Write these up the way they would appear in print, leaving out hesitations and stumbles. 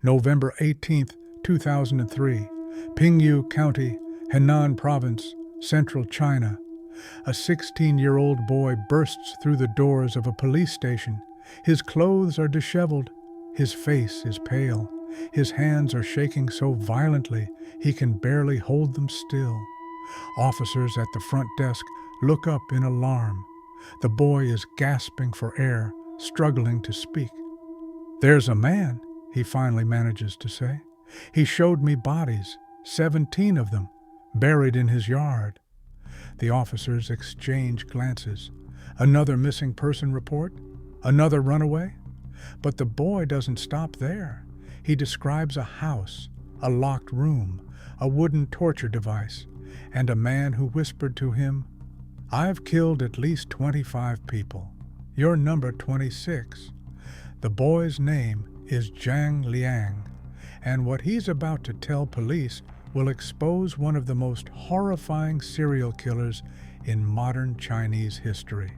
November 18, 2003, Pingyu County, Henan Province, Central China. A 16-year-old boy bursts through the doors of a police station. His clothes are disheveled. His face is pale. His hands are shaking so violently he can barely hold them still. Officers at the front desk look up in alarm. The boy is gasping for air, struggling to speak. "There's a man," he finally manages to say. "He showed me bodies, 17 of them, buried in his yard." The officers exchange glances. Another missing person report? Another runaway? But the boy doesn't stop there. He describes a house, a locked room, a wooden torture device, and a man who whispered to him, "I've killed at least 25 people. You're number 26. The boy's name is Zhang Liang, and what he's about to tell police will expose one of the most horrifying serial killers in modern Chinese history.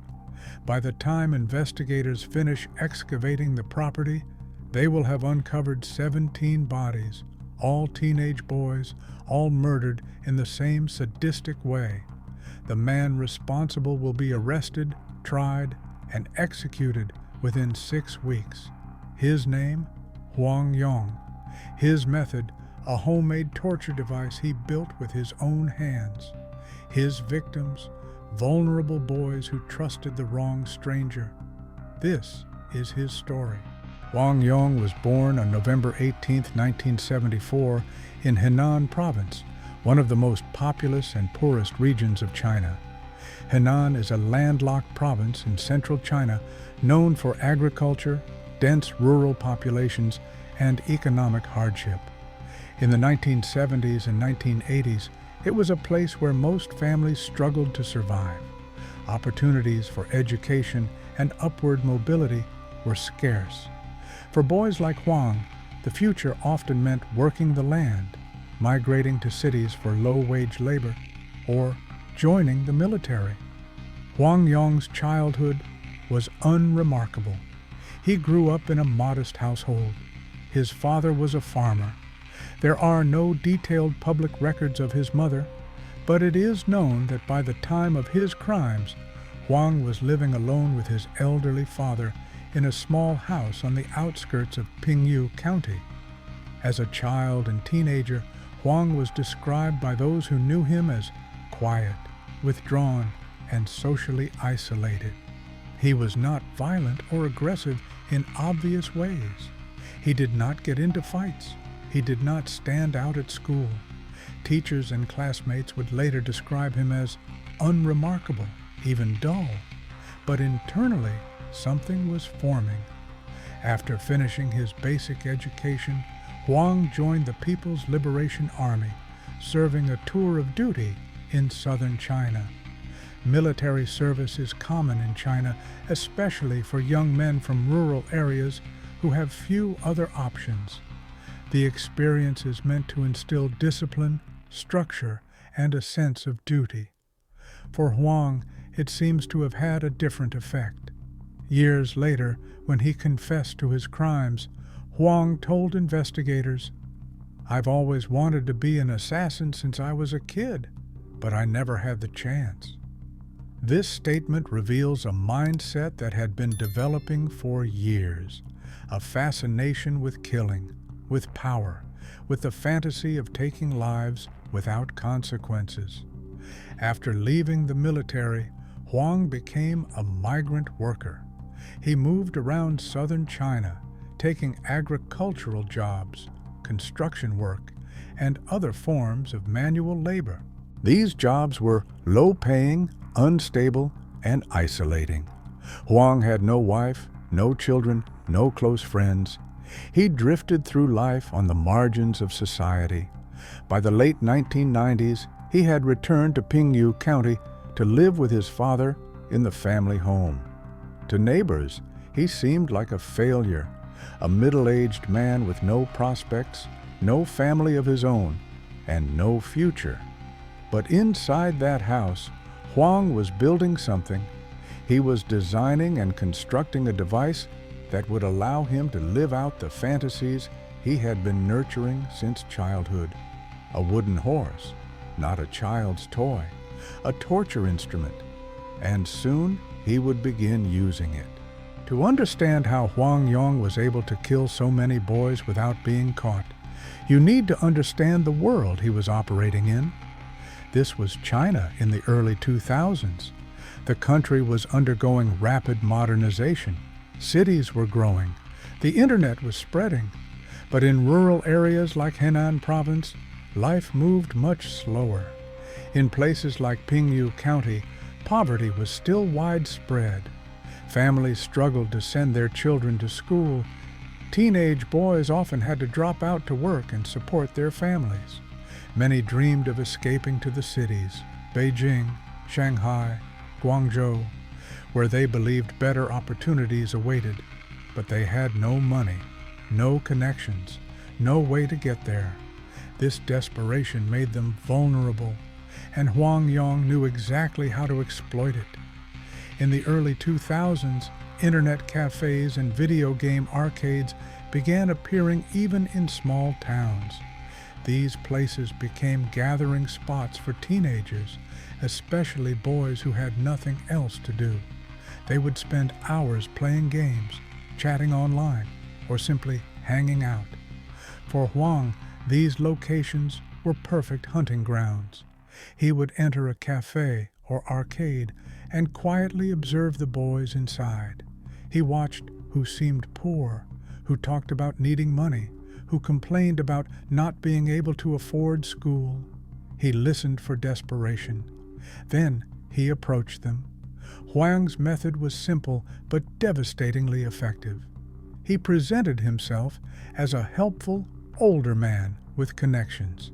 By the time investigators finish excavating the property, they will have uncovered 17 bodies, all teenage boys, all murdered in the same sadistic way. The man responsible will be arrested, tried, and executed within 6 weeks. His name, Huang Yong. His method, a homemade torture device he built with his own hands. His victims, vulnerable boys who trusted the wrong stranger. This is his story. Huang Yong was born on November 18, 1974, in Henan Province, one of the most populous and poorest regions of China. Henan is a landlocked province in central China known for agriculture, dense rural populations, and economic hardship. In the 1970s and 1980s, it was a place where most families struggled to survive. Opportunities for education and upward mobility were scarce. For boys like Huang, the future often meant working the land, migrating to cities for low-wage labor, or joining the military. Huang Yong's childhood was unremarkable. He grew up in a modest household. His father was a farmer. There are no detailed public records of his mother, but it is known that by the time of his crimes, Huang was living alone with his elderly father in a small house on the outskirts of Pingyu County. As a child and teenager, Huang was described by those who knew him as quiet, withdrawn, and socially isolated. He was not violent or aggressive in obvious ways. He did not get into fights. He did not stand out at school. Teachers and classmates would later describe him as unremarkable, even dull. But internally, something was forming. After finishing his basic education, Huang joined the People's Liberation Army, serving a tour of duty in southern China. Military service is common in China, especially for young men from rural areas who have few other options. The experience is meant to instill discipline, structure, and a sense of duty. For Huang, it seems to have had a different effect. Years later, when he confessed to his crimes, Huang told investigators, "I've always wanted to be an assassin since I was a kid, but I never had the chance." This statement reveals a mindset that had been developing for years, a fascination with killing, with power, with the fantasy of taking lives without consequences. After leaving the military, Huang became a migrant worker. He moved around southern China, taking agricultural jobs, construction work, and other forms of manual labor. These jobs were low-paying, unstable, and isolating. Huang had no wife, no children, no close friends. He drifted through life on the margins of society. By the late 1990s, he had returned to Pingyu County to live with his father in the family home. To neighbors, he seemed like a failure, a middle-aged man with no prospects, no family of his own, and no future. But inside that house, Huang was building something. He was designing and constructing a device that would allow him to live out the fantasies he had been nurturing since childhood. A wooden horse, not a child's toy, a torture instrument, and soon he would begin using it. To understand how Huang Yong was able to kill so many boys without being caught, you need to understand the world he was operating in. This was China in the early 2000s. The country was undergoing rapid modernization. Cities were growing. The internet was spreading. But in rural areas like Henan province, life moved much slower. In places like Pingyu County, poverty was still widespread. Families struggled to send their children to school. Teenage boys often had to drop out to work and support their families. Many dreamed of escaping to the cities, Beijing, Shanghai, Guangzhou, where they believed better opportunities awaited. But they had no money, no connections, no way to get there. This desperation made them vulnerable, and Huang Yong knew exactly how to exploit it. In the early 2000s, internet cafes and video game arcades began appearing even in small towns. These places became gathering spots for teenagers, especially boys who had nothing else to do. They would spend hours playing games, chatting online, or simply hanging out. For Huang, these locations were perfect hunting grounds. He would enter a cafe or arcade and quietly observe the boys inside. He watched who seemed poor, who talked about needing money, who complained about not being able to afford school. He listened for desperation. Then he approached them. Huang's method was simple but devastatingly effective. He presented himself as a helpful, older man with connections.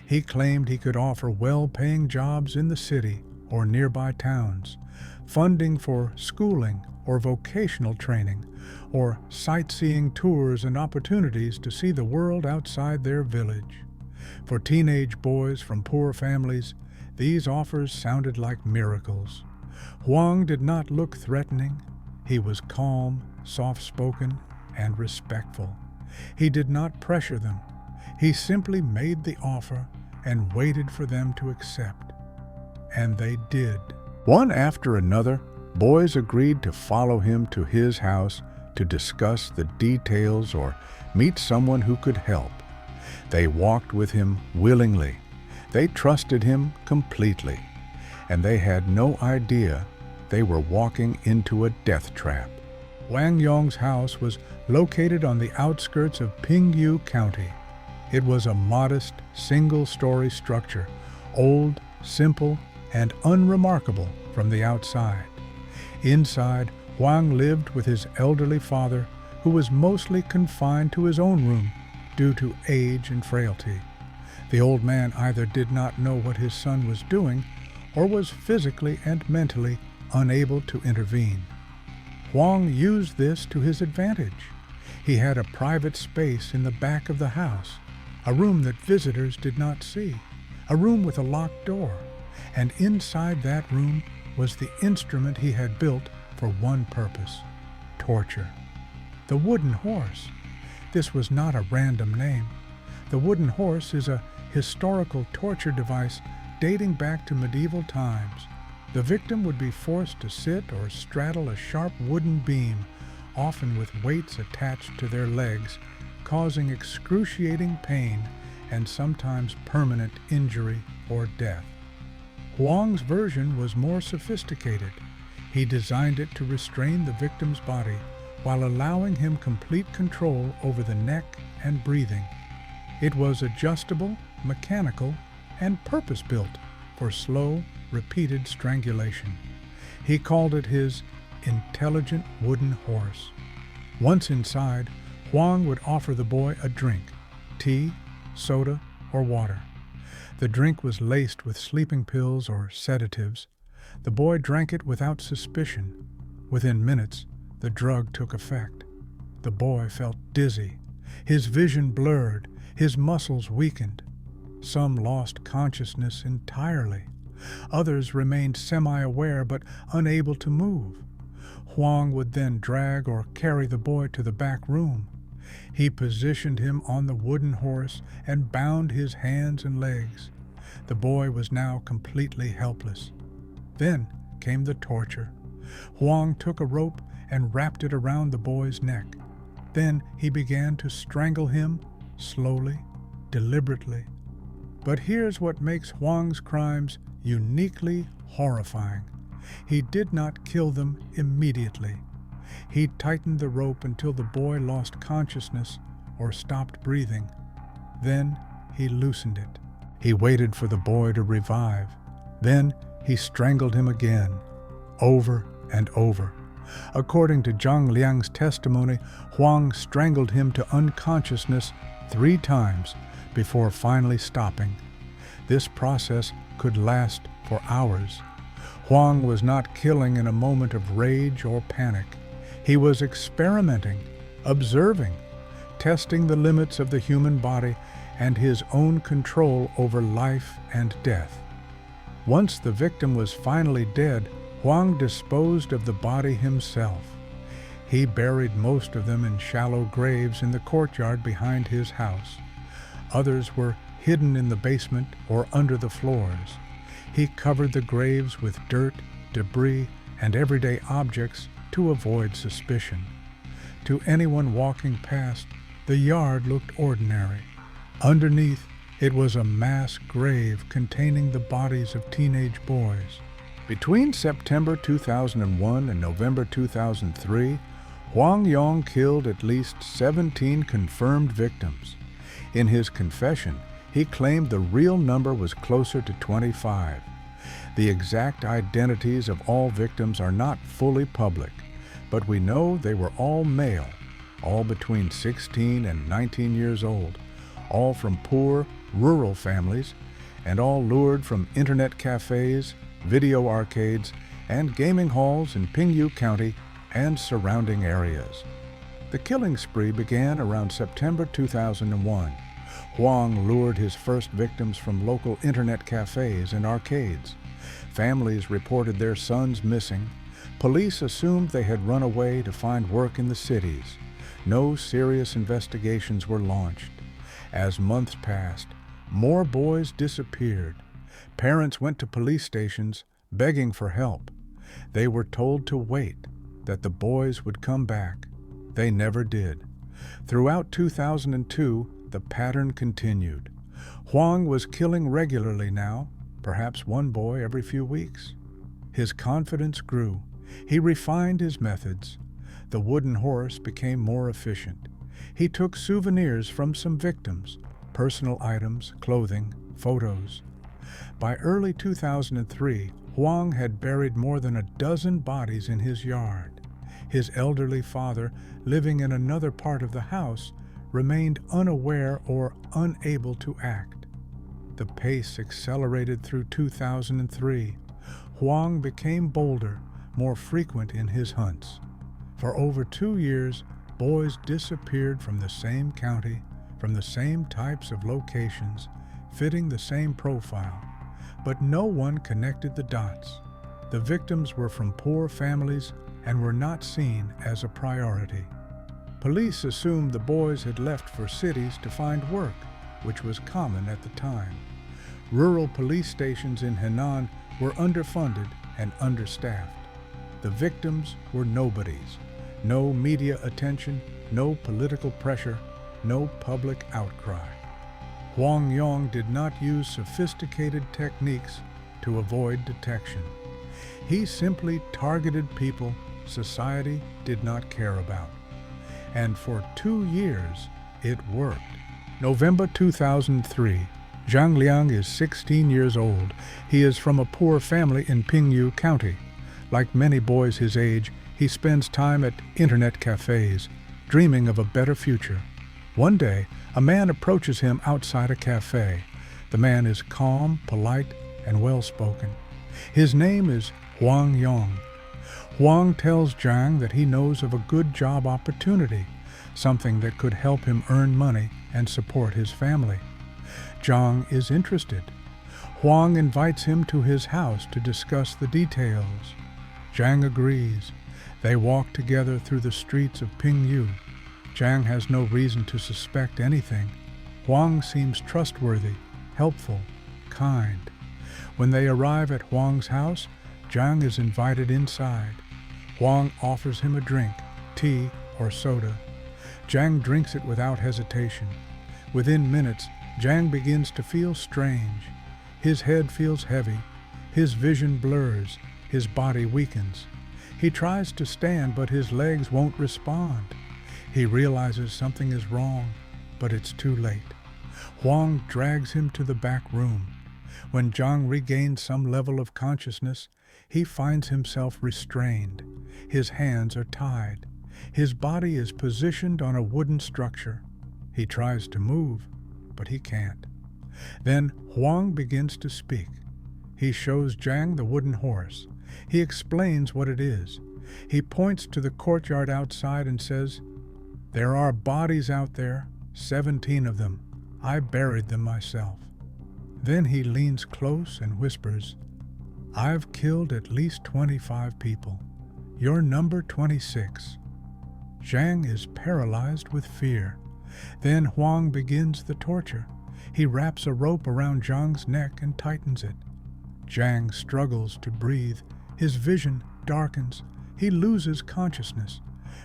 He claimed he could offer well-paying jobs in the city or nearby towns, funding for schooling or vocational training, or sightseeing tours and opportunities to see the world outside their village. For teenage boys from poor families, these offers sounded like miracles. Huang did not look threatening. He was calm, soft-spoken, and respectful. He did not pressure them. He simply made the offer and waited for them to accept. And they did. One after another, boys agreed to follow him to his house to discuss the details or meet someone who could help. They walked with him willingly. They trusted him completely. And they had no idea they were walking into a death trap. Huang Yong's house was located on the outskirts of Pingyu County. It was a modest, single-story structure, old, simple, and unremarkable from the outside. Inside, Huang lived with his elderly father, who was mostly confined to his own room due to age and frailty. The old man either did not know what his son was doing or was physically and mentally unable to intervene. Huang used this to his advantage. He had a private space in the back of the house, a room that visitors did not see, a room with a locked door, and inside that room was the instrument he had built for one purpose: torture. The wooden horse. This was not a random name. The wooden horse is a historical torture device dating back to medieval times. The victim would be forced to sit or straddle a sharp wooden beam, often with weights attached to their legs, causing excruciating pain and sometimes permanent injury or death. Huang's version was more sophisticated. He designed it to restrain the victim's body while allowing him complete control over the neck and breathing. It was adjustable, mechanical, and purpose-built for slow, repeated strangulation. He called it his intelligent wooden horse. Once inside, Huang would offer the boy a drink: tea, soda, or water. The drink was laced with sleeping pills or sedatives. The boy drank it without suspicion. Within minutes, the drug took effect. The boy felt dizzy. His vision blurred. His muscles weakened. Some lost consciousness entirely. Others remained semi-aware but unable to move. Huang would then drag or carry the boy to the back room. He positioned him on the wooden horse and bound his hands and legs. The boy was now completely helpless. Then came the torture. Huang took a rope and wrapped it around the boy's neck. Then he began to strangle him, slowly, deliberately. But here's what makes Huang's crimes uniquely horrifying. He did not kill them immediately. He tightened the rope until the boy lost consciousness or stopped breathing. Then he loosened it. He waited for the boy to revive. Then he strangled him again, over and over. According to Zhang Liang's testimony, Huang strangled him to unconsciousness 3 times before finally stopping. This process could last for hours. Huang was not killing in a moment of rage or panic. He was experimenting, observing, testing the limits of the human body and his own control over life and death. Once the victim was finally dead, Huang disposed of the body himself. He buried most of them in shallow graves in the courtyard behind his house. Others were hidden in the basement or under the floors. He covered the graves with dirt, debris, and everyday objects to avoid suspicion. To anyone walking past, the yard looked ordinary. Underneath, it was a mass grave containing the bodies of teenage boys. Between September 2001 and November 2003, Huang Yong killed at least 17 confirmed victims. In his confession, he claimed the real number was closer to 25. The exact identities of all victims are not fully public, but we know they were all male, all between 16 and 19 years old, all from poor, rural families, and all lured from internet cafes, video arcades, and gaming halls in Pingyu County and surrounding areas. The killing spree began around September 2001. Huang lured his first victims from local internet cafes and arcades. Families reported their sons missing. Police assumed they had run away to find work in the cities. No serious investigations were launched. As months passed, more boys disappeared. Parents went to police stations begging for help. They were told to wait, that the boys would come back. They never did. Throughout 2002, the pattern continued. Huang was killing regularly now, perhaps one boy every few weeks. His confidence grew. He refined his methods. The wooden horse became more efficient. He took souvenirs from some victims, personal items, clothing, photos. By early 2003, Huang had buried more than a dozen bodies in his yard. His elderly father, living in another part of the house, remained unaware or unable to act. The pace accelerated through 2003. Huang became bolder, more frequent in his hunts. For over 2 years, boys disappeared from the same county, from the same types of locations, fitting the same profile. But no one connected the dots. The victims were from poor families and were not seen as a priority. Police assumed the boys had left for cities to find work, which was common at the time. Rural police stations in Henan were underfunded and understaffed. The victims were nobodies. No media attention, no political pressure, no public outcry. Huang Yong did not use sophisticated techniques to avoid detection. He simply targeted people society did not care about. And for 2 years, it worked. November 2003. Zhang Liang is 16 years old. He is from a poor family in Pingyu County. Like many boys his age, he spends time at internet cafes, dreaming of a better future. One day, a man approaches him outside a cafe. The man is calm, polite, and well-spoken. His name is Huang Yong. Huang tells Zhang that he knows of a good job opportunity, something that could help him earn money and support his family. Zhang is interested. Huang invites him to his house to discuss the details. Zhang agrees. They walk together through the streets of Pingyu. Zhang has no reason to suspect anything. Huang seems trustworthy, helpful, kind. When they arrive at Huang's house, Zhang is invited inside. Huang offers him a drink, tea or soda. Zhang drinks it without hesitation. Within minutes, Zhang begins to feel strange. His head feels heavy. His vision blurs. His body weakens. He tries to stand, but his legs won't respond. He realizes something is wrong, but it's too late. Huang drags him to the back room. When Zhang regains some level of consciousness, he finds himself restrained. His hands are tied. His body is positioned on a wooden structure. He tries to move, but he can't. Then Huang begins to speak. He shows Zhang the wooden horse. He explains what it is. He points to the courtyard outside and says, "There are bodies out there, 17 of them. I buried them myself." Then he leans close and whispers, "I've killed at least 25 people. You're number 26. Zhang is paralyzed with fear. Then Huang begins the torture. He wraps a rope around Zhang's neck and tightens it. Zhang struggles to breathe. His vision darkens. He loses consciousness.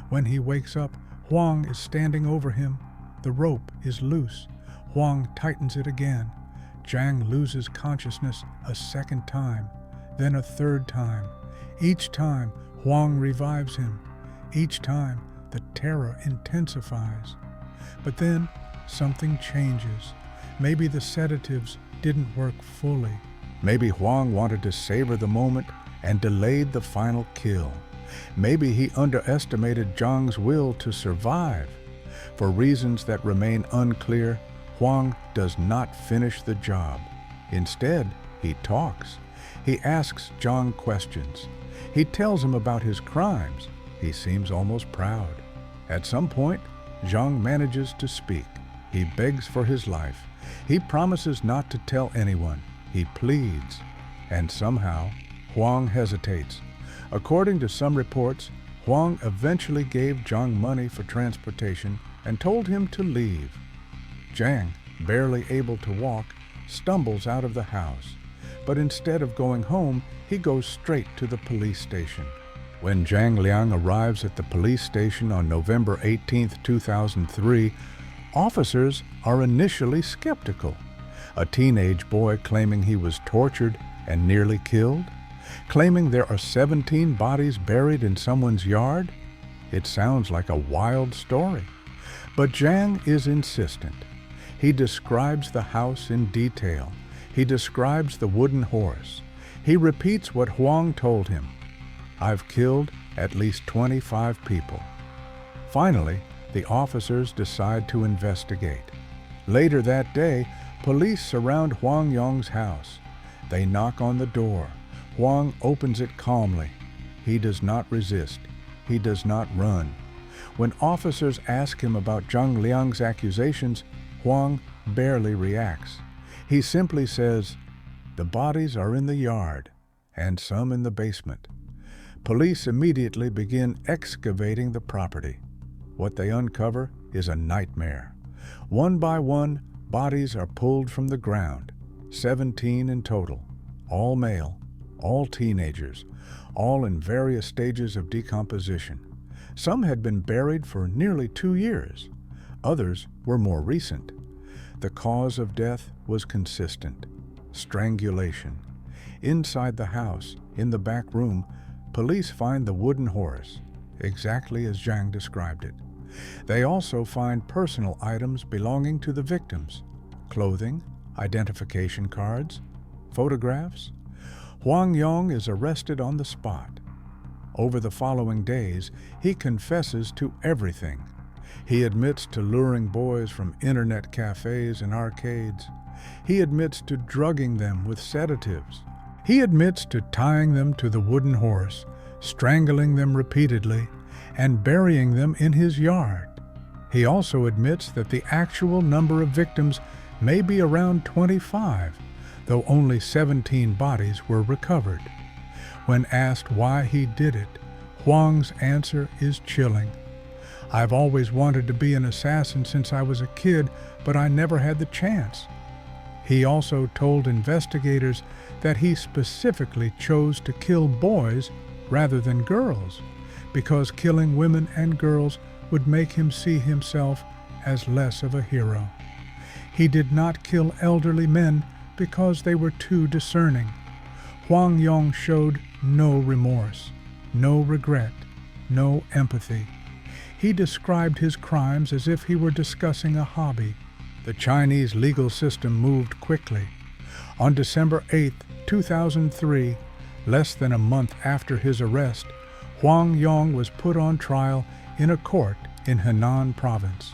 When he wakes up, Huang is standing over him. The rope is loose. Huang tightens it again. Zhang loses consciousness a second time, then a third time. Each time, Huang revives him. Each time, the terror intensifies. But then, something changes. Maybe the sedatives didn't work fully. Maybe Huang wanted to savor the moment and delayed the final kill. Maybe he underestimated Zhang's will to survive. For reasons that remain unclear, Huang does not finish the job. Instead, he talks. He asks Zhang questions. He tells him about his crimes. He seems almost proud. At some point, Zhang manages to speak. He begs for his life. He promises not to tell anyone. He pleads. And somehow, Huang hesitates. According to some reports, Huang eventually gave Zhang money for transportation and told him to leave. Zhang, barely able to walk, stumbles out of the house. But instead of going home, he goes straight to the police station. When Zhang Liang arrives at the police station on November 18, 2003, officers are initially skeptical. A teenage boy claiming he was tortured and nearly killed? Claiming there are 17 bodies buried in someone's yard? It sounds like a wild story. But Zhang is insistent. He describes the house in detail. He describes the wooden horse. He repeats what Huang told him. "I've killed at least 25 people." Finally, the officers decide to investigate. Later that day, police surround Huang Yong's house. They knock on the door. Huang opens it calmly. He does not resist. He does not run. When officers ask him about Zhang Liang's accusations, Huang barely reacts. He simply says, "The bodies are in the yard, and some in the basement." Police immediately begin excavating the property. What they uncover is a nightmare. One by one, bodies are pulled from the ground, 17 in total, all male, all teenagers, all in various stages of decomposition. Some had been buried for nearly 2 years. Others were more recent. The cause of death was consistent: strangulation. Inside the house, in the back room, police find the wooden horse, exactly as Zhang described it. They also find personal items belonging to the victims: clothing, identification cards, photographs. Huang Yong is arrested on the spot. Over the following days, he confesses to everything. He admits to luring boys from internet cafes and arcades. He admits to drugging them with sedatives. He admits to tying them to the wooden horse, strangling them repeatedly, and burying them in his yard. He also admits that the actual number of victims may be around 25, though only 17 bodies were recovered. When asked why he did it, Huang's answer is chilling. I've always wanted to be an assassin since I was a kid, but I never had the chance. He also told investigators that he specifically chose to kill boys rather than girls, because killing women and girls would make him see himself as less of a hero. He did not kill elderly men because they were too discerning. Huang Yong showed no remorse, no regret, no empathy. He described his crimes as if he were discussing a hobby. The Chinese legal system moved quickly. On December 8, 2003, less than a month after his arrest, Huang Yong was put on trial in a court in Henan province.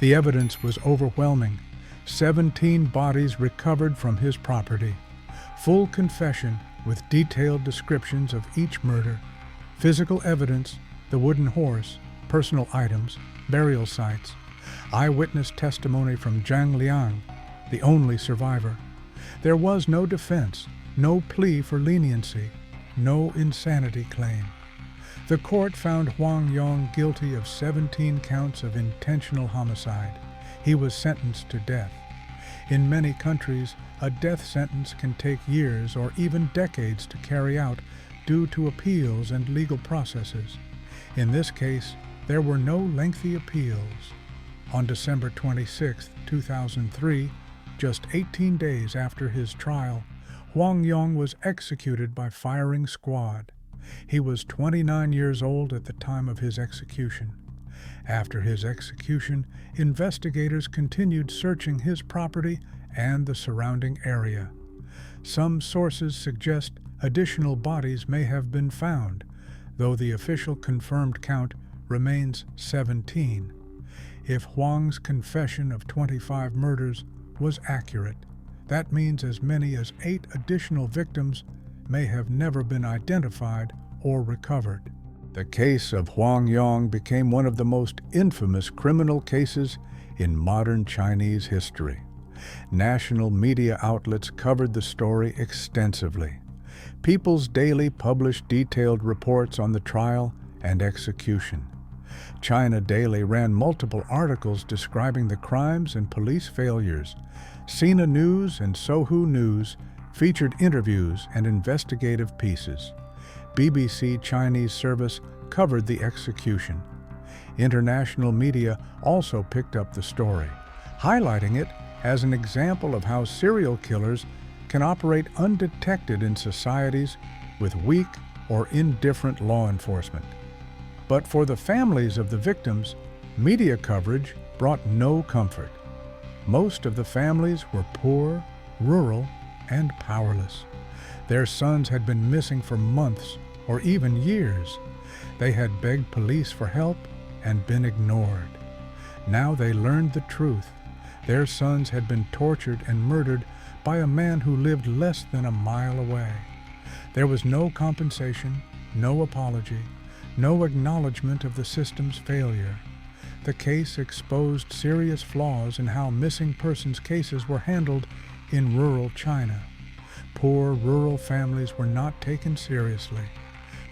The evidence was overwhelming. 17 bodies recovered from his property. Full confession with detailed descriptions of each murder. Physical evidence, the wooden horse, personal items, burial sites. Eyewitness testimony from Zhang Liang, the only survivor. There was no defense, no plea for leniency, no insanity claim. The court found Huang Yong guilty of 17 counts of intentional homicide. He was sentenced to death. In many countries, a death sentence can take years or even decades to carry out due to appeals and legal processes. In this case, there were no lengthy appeals. On December 26, 2003, just 18 days after his trial, Huang Yong was executed by firing squad. He was 29 years old at the time of his execution. After his execution, investigators continued searching his property and the surrounding area. Some sources suggest additional bodies may have been found, though the official confirmed count remains 17. If Huang's confession of 25 murders was accurate, that means as many as 8 additional victims may have never been identified or recovered. The case of Huang Yong became one of the most infamous criminal cases in modern Chinese history. National media outlets covered the story extensively. People's Daily published detailed reports on the trial and execution. China Daily ran multiple articles describing the crimes and police failures. Sina News and Sohu News featured interviews and investigative pieces. BBC Chinese service covered the execution. International media also picked up the story, highlighting it as an example of how serial killers can operate undetected in societies with weak or indifferent law enforcement. But for the families of the victims, media coverage brought no comfort. Most of the families were poor, rural, and powerless. Their sons had been missing for months or even years. They had begged police for help and been ignored. Now they learned the truth. Their sons had been tortured and murdered by a man who lived less than a mile away. There was no compensation, no apology, no acknowledgement of the system's failure. The case exposed serious flaws in how missing persons cases were handled in rural China. Poor rural families were not taken seriously.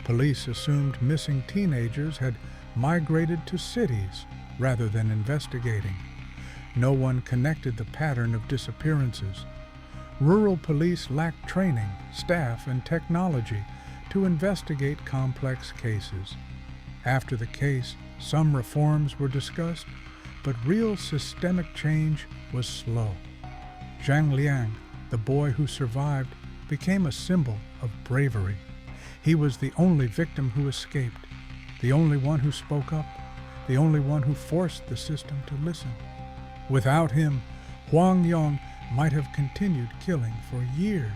Police assumed missing teenagers had migrated to cities rather than investigating. No one connected the pattern of disappearances. Rural police lacked training, staff, and technology to investigate complex cases. After the case, some reforms were discussed, but real systemic change was slow. Zhang Liang, the boy who survived, became a symbol of bravery. He was the only victim who escaped, the only one who spoke up, the only one who forced the system to listen. Without him, Huang Yong might have continued killing for years.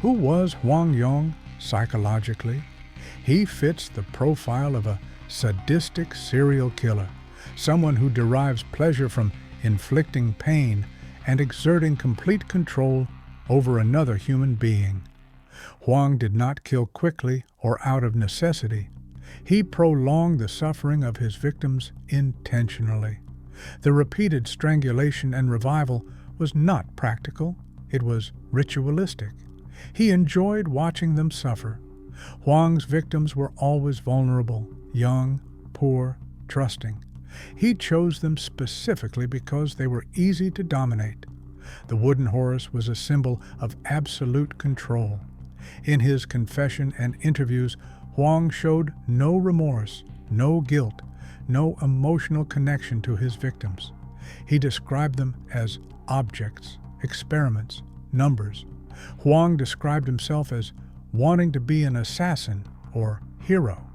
Who was Huang Yong psychologically? He fits the profile of a sadistic serial killer, someone who derives pleasure from inflicting pain and exerting complete control over another human being. Huang did not kill quickly or out of necessity. He prolonged the suffering of his victims intentionally. The repeated strangulation and revival was not practical, it was ritualistic. He enjoyed watching them suffer. Huang's victims were always vulnerable, young, poor, trusting. He chose them specifically because they were easy to dominate. The wooden horse was a symbol of absolute control. In his confession and interviews, Huang showed no remorse, no guilt, no emotional connection to his victims. He described them as objects, experiments, numbers. Huang described himself as wanting to be an assassin or hero.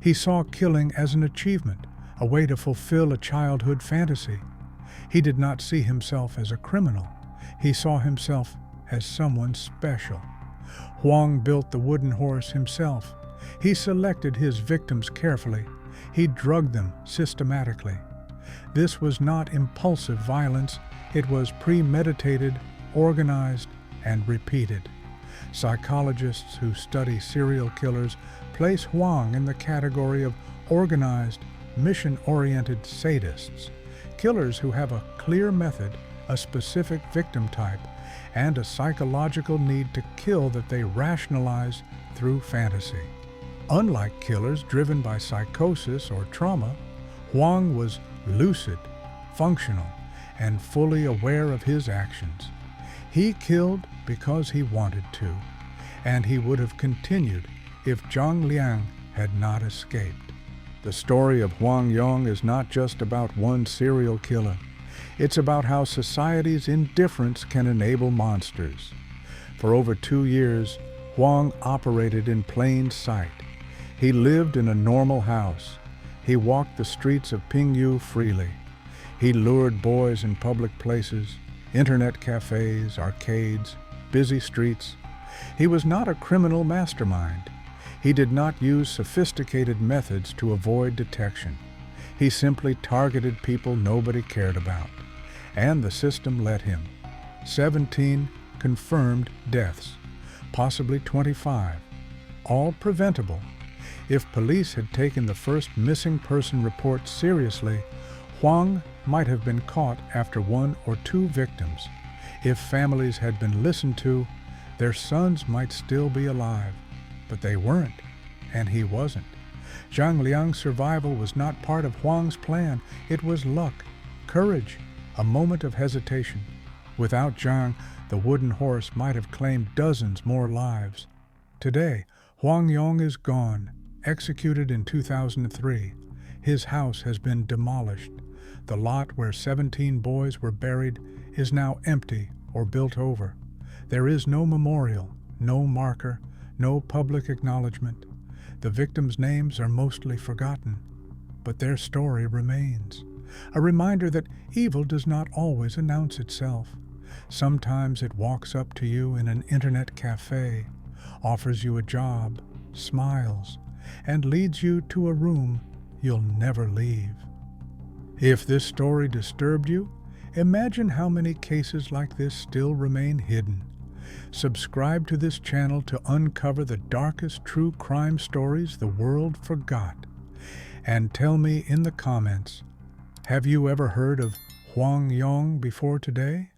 He saw killing as an achievement, a way to fulfill a childhood fantasy. He did not see himself as a criminal. He saw himself as someone special. Huang built the wooden horse himself. He selected his victims carefully. He drugged them systematically. This was not impulsive violence. It was premeditated, organized, and repeated. Psychologists who study serial killers place Huang in the category of organized, mission-oriented sadists, killers who have a clear method, a specific victim type, and a psychological need to kill that they rationalize through fantasy. Unlike killers driven by psychosis or trauma, Huang was lucid, functional, and fully aware of his actions. He killed because he wanted to, and he would have continued if Zhang Liang had not escaped. The story of Huang Yong is not just about one serial killer. It's about how society's indifference can enable monsters. For over 2 years, Huang operated in plain sight. He lived in a normal house. He walked the streets of Pingyu freely. He lured boys in public places, internet cafes, arcades, busy streets. He was not a criminal mastermind. He did not use sophisticated methods to avoid detection. He simply targeted people nobody cared about. And the system let him. 17 confirmed deaths, possibly 25, all preventable. If police had taken the first missing person report seriously, Huang might have been caught after 1 or 2 victims. If families had been listened to, their sons might still be alive. But they weren't, and he wasn't. Zhang Liang's survival was not part of Huang's plan. It was luck, courage, a moment of hesitation. Without Zhang, the wooden horse might have claimed dozens more lives. Today, Huang Yong is gone, executed in 2003. His house has been demolished. The lot where 17 boys were buried is now empty or built over. There is no memorial, no marker, no public acknowledgement. The victims' names are mostly forgotten, but their story remains. A reminder that evil does not always announce itself. Sometimes it walks up to you in an internet cafe, offers you a job, smiles, and leads you to a room you'll never leave. If this story disturbed you, imagine how many cases like this still remain hidden. Subscribe to this channel to uncover the darkest true crime stories the world forgot. And tell me in the comments, have you ever heard of Huang Yong before today?